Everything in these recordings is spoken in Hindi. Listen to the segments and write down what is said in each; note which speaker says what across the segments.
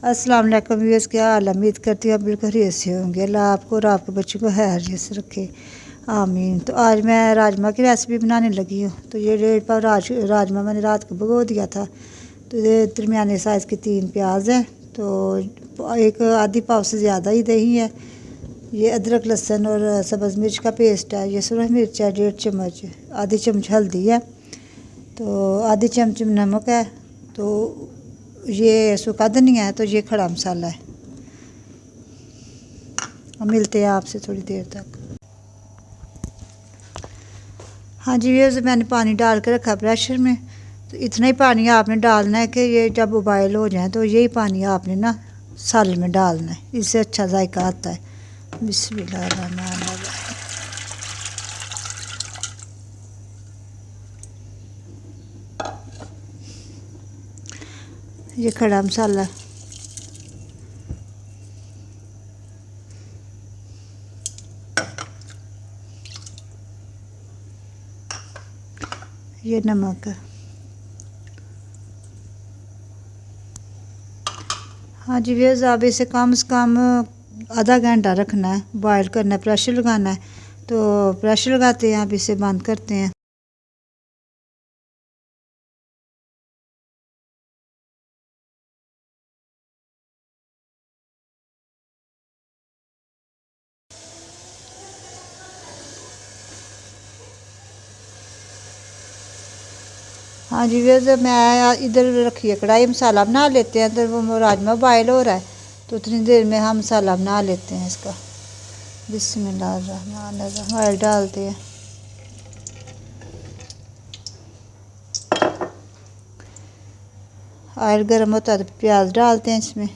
Speaker 1: अस्सलाम वालेकुम व्यूअर्स, क्या हाल है? उम्मीद करती हूँ आप बिल्कुल खैरियत से होंगे। अल्लाह आपको और आपके बच्चों को खैरियत से रखे, आमीन। तो आज मैं राजमा की रेसिपी बनाने लगी हूँ। तो ये 1.5 पाव राजमा मैंने रात को भिगो दिया था। तो ये दरमियाने साइज़ की 3 प्याज है, तो एक आधी पाव से ज़्यादा ही दही है। ये अदरक लहसुन और सब्ज़ मिर्च का पेस्ट है। ये सुरख मिर्च है 1.5 चम्मच, आधी चम्मच हल्दी है, तो आधी चम्मच नमक है, तो ये सूखा धनिया है, तो ये खड़ा मसाला है। और मिलते हैं आपसे थोड़ी देर तक। हाँ जी, ये मैंने पानी डाल के रखा प्रेशर में। तो इतना ही पानी आपने डालना है कि ये जब उबाइल हो जाए तो यही पानी आपने ना सालन में डालना है, इससे अच्छा जायका आता है। बिस्मिल्लाहिर्रहमानिर्रहीम। ये खड़ा मसाला, ये नमक। हाँ जी व्यूअर्स, आप इसे कम से कम आधा घंटा रखना है, बॉयल करना है, प्रेशर लगाना है। तो प्रेशर लगाते हैं, आप इसे बंद करते हैं। हाँ जी व्यूअर्स, मैं इधर रखी है कढ़ाई, मसाला बना लेते हैं। तो वो राजमा बॉयल हो रहा है, तो उतनी देर में हम मसाला बना लेते हैं इसका। बिस्मिल्लाहिर्रहमानिर्रहीम। ऑयल डालते हैं, ऑयल गर्म होता है तो प्याज डालते हैं इसमें।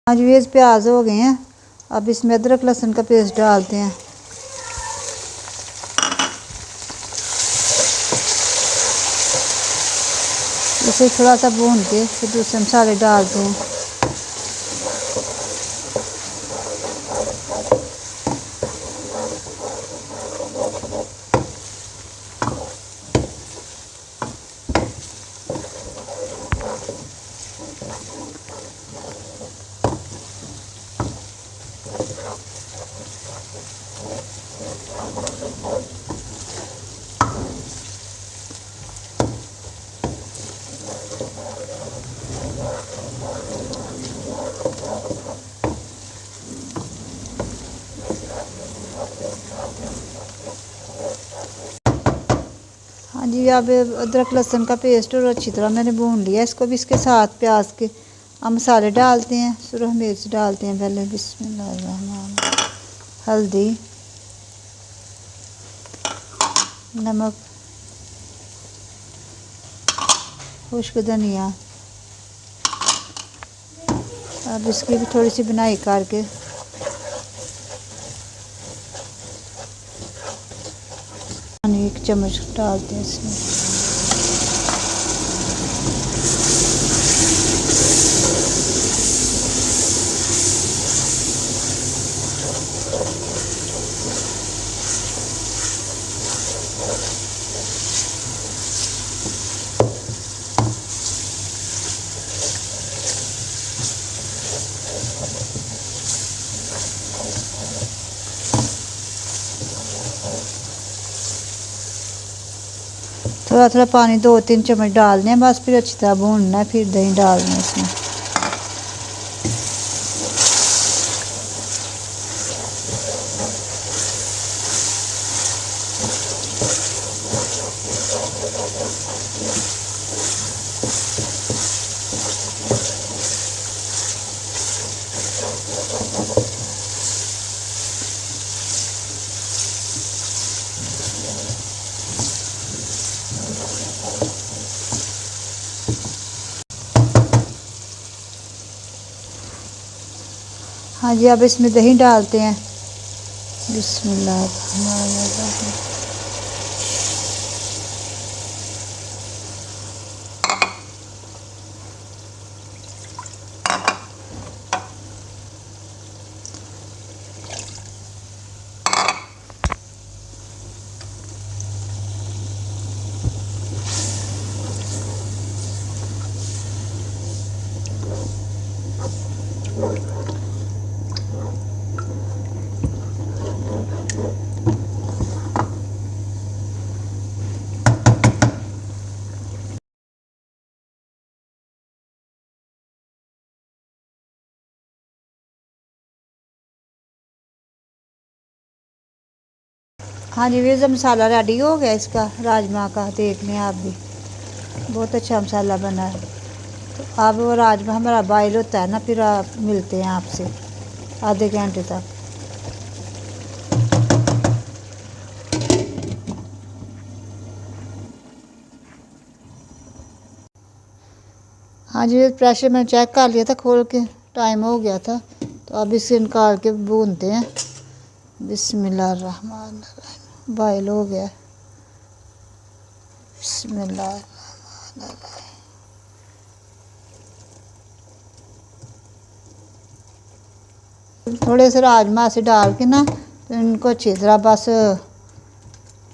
Speaker 1: हाँ जी व्यूअर्स, प्याज हो गए हैं। अब इसमें अदरक लहसुन का पेस्ट डालते हैं। इसे थोड़ा सा भून के फिर दूसरे मसाले डालते हैं। हाँ जी, अब अदरक लहसुन का पेस्ट और अच्छी तरह मैंने भून लिया। इसको भी इसके साथ प्याज के अब मसाले डालते हैं। सुरख मिर्च डालते हैं पहले, बिस्मिल्लाहिर्रहमानिर्रहीम। हल्दी, नमक, खुश्क धनिया। अब इसकी भी थोड़ी सी बुनाई करके पानी 1 चम्मच डालते हैं इसमें। थोड़ा थोड़ा पानी 2-3 चम्मच डालने हैं बस, फिर अच्छी तरह भूनना है, फिर दही डालना है इसमें। हाँ जी, अब इसमें दही डालते हैं। बिस्मिल्लाह। हाँ जी, ये मसाला रेडी हो गया इसका, राजमा का। देख लें आप भी, बहुत अच्छा मसाला बना है। तो अब वो राजमा हमारा बॉयल होता है ना, फिर आप मिलते हैं आपसे आधे घंटे तक। हाँ जी, प्रेशर मैंने चेक कर लिया था खोल के, टाइम हो गया था। तो अब इसे निकाल के भूनते हैं। बिस्मिल्लाहिर्रहमानिर्रहीम। बॉयल हो गया। बिस्मिल्लाह। थोड़े से राजमा से डाल के ना, तो इनको अच्छी तरह बस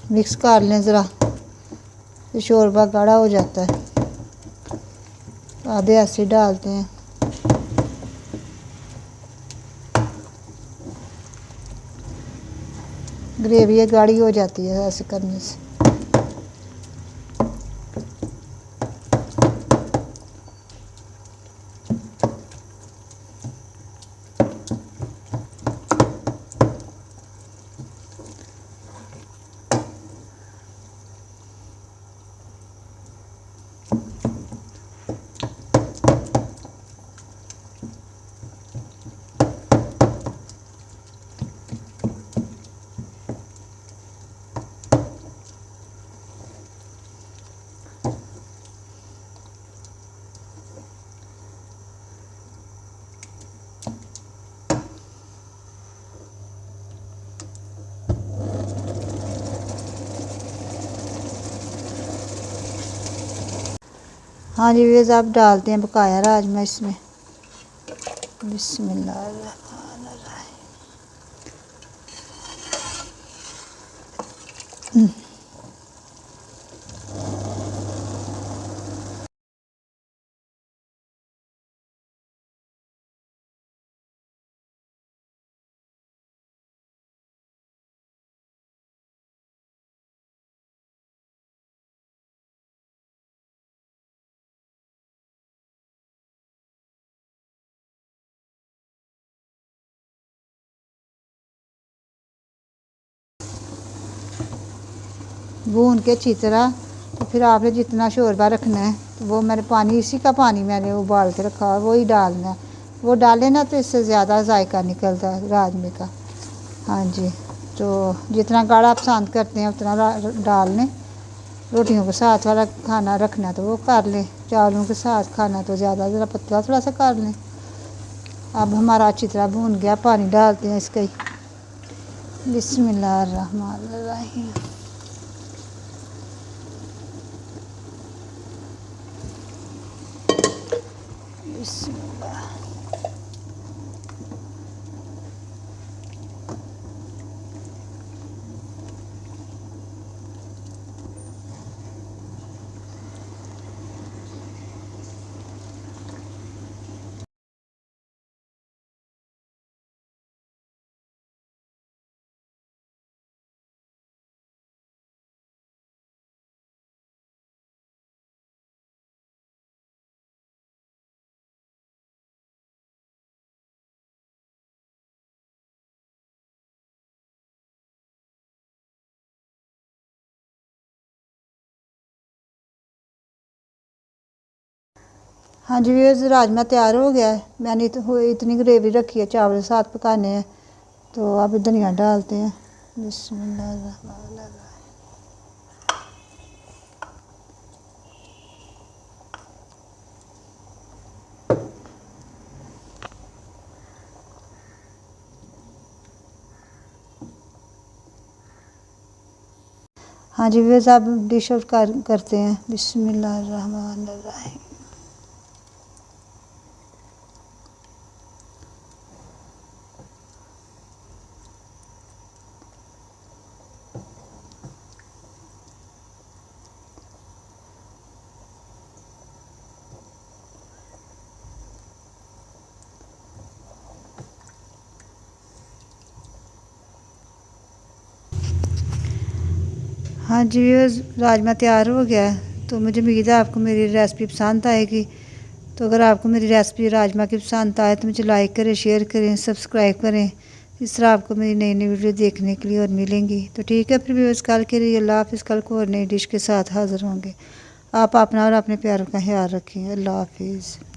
Speaker 1: मिक्स कर लें ज़रा, तो शोरबा गाढ़ा हो जाता है। आधे ऐसे डालते हैं। ग्रेवी गाढ़ी हो जाती है ऐसे करने से। हाँ जी, ये आप डालते हैं बकाया राजमा इसमें। बिस्मिल्लाह। भून के अच्छी तरह। तो फिर आपने जितना शोरबा रखना है, तो वो मैंने पानी, इसी का पानी मैंने उबाल के रखा है, वही डालना है। वो डालें ना तो इससे ज़्यादा जायका निकलता है राजमे का। हाँ जी, तो जितना गाढ़ा पसंद करते हैं उतना डाल लें। रोटियों के साथ वाला खाना रखना तो वो कर लें, चावलों के साथ खाना तो ज़्यादा ज़रा पतला थोड़ा सा कर लें। अब हमारा अच्छी तरह भून गया, पानी डालते हैं इसका ही। बिस्मिल्लाहिर्रहमानिर्रहीम। बिस्मिल्लाह। हाँ जी व्यूअर्स, राजमा तैयार हो गया है। मैंने तो इतनी ग्रेवी रखी है, चावल के साथ पकाने हैं। तो अब धनिया डालते हैं। बिस्मिल्लाह। हाँ जी व्यूअर्स, अब डिश आउट करते हैं। बिस्मिल्लाहिर्रहमानिर्रहीम। हाँ जी व्यूअर्स, राजमा तैयार हो गया है। तो मुझे उम्मीद है आपको मेरी रेसिपी पसंद आएगी। तो अगर आपको मेरी रेसिपी राजमा की पसंद आए तो मुझे लाइक करें, शेयर करें, सब्सक्राइब करें। इस तरह आपको मेरी नई नई वीडियो देखने के लिए और मिलेंगी। तो ठीक है फिर व्यूअर्स, कल के लिए अल्लाह हाफ़िज़। कल को और नई डिश के साथ हाज़िर होंगे। आप अपना और अपने प्यारों का ख्याल रखें। अल्लाह हाफ़िज़।